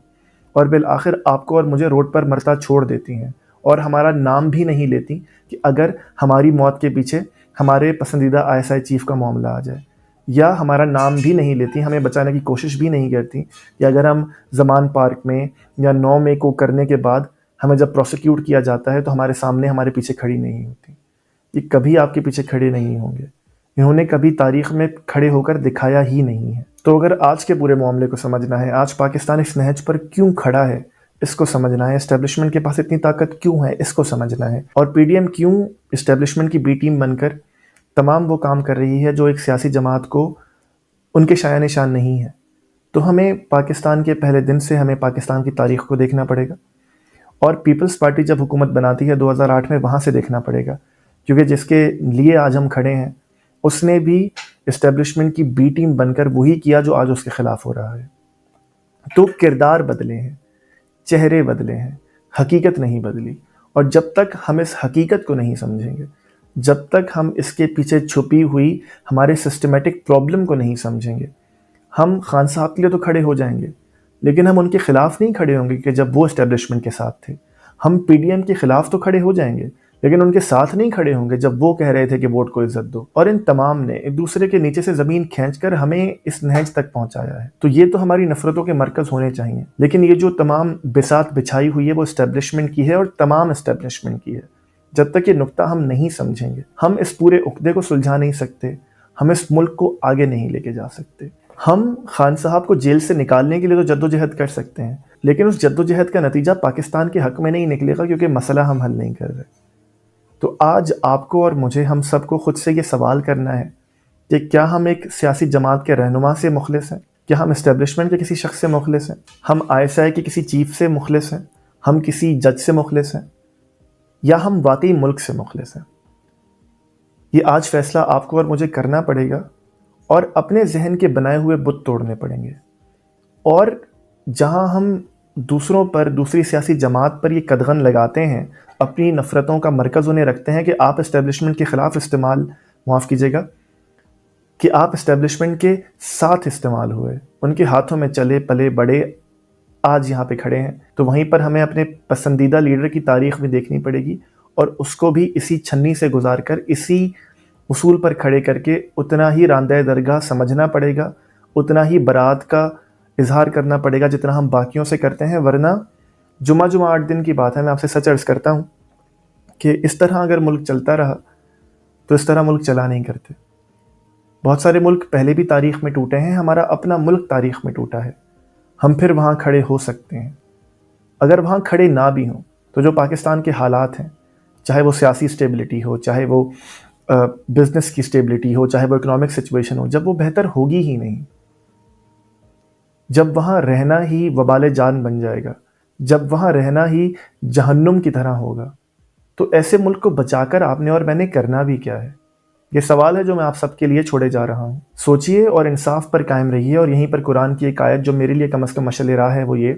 اور بالآخر آپ کو اور مجھے روڈ پر مرتا چھوڑ دیتی ہیں اور ہمارا نام بھی نہیں لیتی کہ اگر ہماری موت کے پیچھے ہمارے پسندیدہ ISI چیف کا معاملہ آ جائے، یا ہمارا نام بھی نہیں لیتی، ہمیں بچانے کی کوشش بھی نہیں کرتی، یا اگر ہم زمان پارک میں یا 9 مئی کو کرنے کے بعد ہمیں جب پروسیکیوٹ کیا جاتا ہے تو ہمارے سامنے، ہمارے پیچھے کھڑی نہیں ہوتی. یہ کبھی آپ کے پیچھے کھڑے نہیں ہوں گے، انہوں نے کبھی تاریخ میں کھڑے ہو کر دکھایا ہی نہیں ہے. تو اگر آج کے پورے معاملے کو سمجھنا ہے، آج پاکستان اس نہج پر کیوں کھڑا ہے، اس کو سمجھنا ہے، اسٹیبلشمنٹ کے پاس اتنی طاقت کیوں ہے، اس کو سمجھنا ہے، اور PDM کیوں اسٹیبلشمنٹ کی B ٹیم بن کر تمام وہ کام کر رہی ہے جو ایک سیاسی جماعت کو ان کے شایان نشان نہیں ہے. تو ہمیں پاکستان کے پہلے دن سے ہمیں پاکستان کی تاریخ کو دیکھنا پڑے گا، اور پیپلز پارٹی جب حکومت بناتی ہے 2008 میں، وہاں سے دیکھنا پڑے گا، کیونکہ جس کے لیے آج ہم کھڑے ہیں اس نے بھی اسٹیبلشمنٹ کی B ٹیم بن کر وہی کیا جو آج اس کے خلاف ہو رہا ہے. تو کردار بدلے ہیں، چہرے بدلے ہیں، حقیقت نہیں بدلی. اور جب تک ہم اس حقیقت کو نہیں سمجھیں گے، جب تک ہم اس کے پیچھے چھپی ہوئی ہمارے سسٹمیٹک پرابلم کو نہیں سمجھیں گے، ہم خان صاحب کے لیے تو کھڑے ہو جائیں گے، لیکن ہم ان کے خلاف نہیں کھڑے ہوں گے کہ جب وہ اسٹیبلشمنٹ کے ساتھ تھے. ہم پی ڈی ایم کے خلاف تو کھڑے ہو جائیں گے، لیکن ان کے ساتھ نہیں کھڑے ہوں گے جب وہ کہہ رہے تھے کہ ووٹ کو عزت دو. اور ان تمام نے ایک دوسرے کے نیچے سے زمین کھینچ کر ہمیں اس نہج تک پہنچایا ہے. تو یہ تو ہماری نفرتوں کے مرکز ہونے چاہیے، لیکن یہ جو تمام بساط بچھائی ہوئی ہے وہ اسٹیبلشمنٹ کی ہے، اور تمام اسٹیبلشمنٹ کی ہے. جب تک یہ نقطہ ہم نہیں سمجھیں گے، ہم اس پورے عقدے کو سلجھا نہیں سکتے، ہم اس ملک کو آگے نہیں لے کے جا سکتے. ہم خان صاحب کو جیل سے نکالنے کے لیے تو جدوجہد کر سکتے ہیں، لیکن اس جدوجہد کا نتیجہ پاکستان کے حق میں نہیں نکلے گا، کیونکہ مسئلہ ہم حل نہیں کر رہے. تو آج آپ کو اور مجھے، ہم سب کو خود سے یہ سوال کرنا ہے کہ کیا ہم ایک سیاسی جماعت کے رہنما سے مخلص ہیں؟ کیا ہم اسٹیبلشمنٹ کے کسی شخص سے مخلص ہیں؟ ہم ISI کے کسی چیف سے مخلص ہیں؟ ہم کسی جج سے مخلص ہیں؟ یا ہم واقعی ملک سے مخلص ہیں؟ یہ آج فیصلہ آپ کو اور مجھے کرنا پڑے گا، اور اپنے ذہن کے بنائے ہوئے بت توڑنے پڑیں گے. اور جہاں ہم دوسروں پر، دوسری سیاسی جماعت پر یہ قدغن لگاتے ہیں، اپنی نفرتوں کا مرکز انہیں رکھتے ہیں کہ آپ اسٹیبلشمنٹ کے خلاف استعمال، معاف کیجیے گا، کہ آپ اسٹیبلشمنٹ کے ساتھ استعمال ہوئے، ان کے ہاتھوں میں چلے پلے بڑے، آج یہاں پہ کھڑے ہیں. تو وہیں پر ہمیں اپنے پسندیدہ لیڈر کی تاریخ بھی دیکھنی پڑے گی، اور اس کو بھی اسی چھنی سے گزار کر، اسی اصول پر کھڑے کر کے اتنا ہی راندہ درگاہ سمجھنا پڑے گا، اتنا ہی برات کا اظہار کرنا پڑے گا جتنا ہم باقیوں سے کرتے ہیں. ورنہ جمعہ 8 دن کی بات ہے، میں آپ سے سچ عرض کرتا ہوں کہ اس طرح اگر ملک چلتا رہا تو اس طرح ملک چلا نہیں کرتے. بہت سارے ملک پہلے بھی تاریخ میں ٹوٹے ہیں، ہمارا اپنا ملک تاریخ میں ٹوٹا ہے، ہم پھر وہاں کھڑے ہو سکتے ہیں. اگر وہاں کھڑے نہ بھی ہوں تو جو پاکستان کے حالات ہیں، چاہے وہ سیاسی سٹیبلٹی ہو، چاہے وہ بزنس کی سٹیبلٹی ہو، چاہے وہ اکنامک سچویشن ہو، جب وہ بہتر ہوگی ہی نہیں، جب وہاں رہنا ہی وبال جان بن جائے گا، جب وہاں رہنا ہی جہنم کی طرح ہوگا، تو ایسے ملک کو بچا کر آپ نے اور میں نے کرنا بھی کیا ہے؟ یہ سوال ہے جو میں آپ سب کے لیے چھوڑے جا رہا ہوں. سوچئے اور انصاف پر قائم رہیے. اور یہیں پر قرآن کی ایک آیت جو میرے لیے کم از کم مشعل راہ ہے، وہ یہ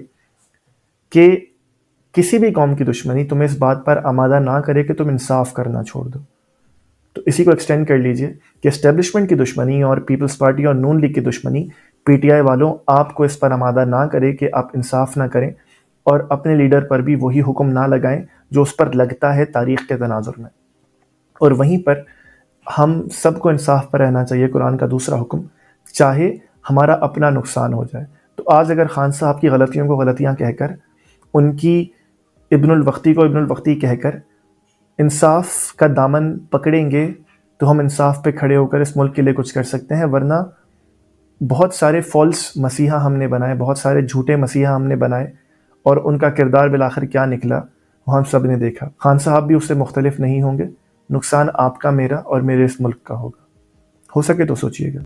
کہ کسی بھی قوم کی دشمنی تمہیں اس بات پر آمادہ نہ کرے کہ تم انصاف کرنا چھوڑ دو. تو اسی کو ایکسٹینڈ کر لیجئے کہ اسٹیبلشمنٹ کی دشمنی اور پیپلز پارٹی اور نون لیگ کی دشمنی، PTI والوں، آپ کو اس پر آمادہ نہ کرے کہ آپ انصاف نہ کریں، اور اپنے لیڈر پر بھی وہی حکم نہ لگائیں جو اس پر لگتا ہے تاریخ کے تناظر میں. اور وہیں پر ہم سب کو انصاف پر رہنا چاہیے، قرآن کا دوسرا حکم، چاہے ہمارا اپنا نقصان ہو جائے. تو آج اگر خان صاحب کی غلطیوں کو غلطیاں کہہ کر، ان کی ابن الوقتی کو ابن الوقتی کہہ کر انصاف کا دامن پکڑیں گے تو ہم انصاف پہ کھڑے ہو کر اس ملک کے لیے کچھ کر سکتے ہیں. ورنہ بہت سارے فالس مسیحا ہم نے بنائے، بہت سارے جھوٹے مسیحا ہم نے بنائے، اور ان کا کردار بالآخر کیا نکلا وہ ہم سب نے دیکھا. خان صاحب بھی اس سے مختلف نہیں ہوں گے. نقصان آپ کا، میرا اور میرے اس ملک کا ہوگا. ہو سکے تو سوچئے گا.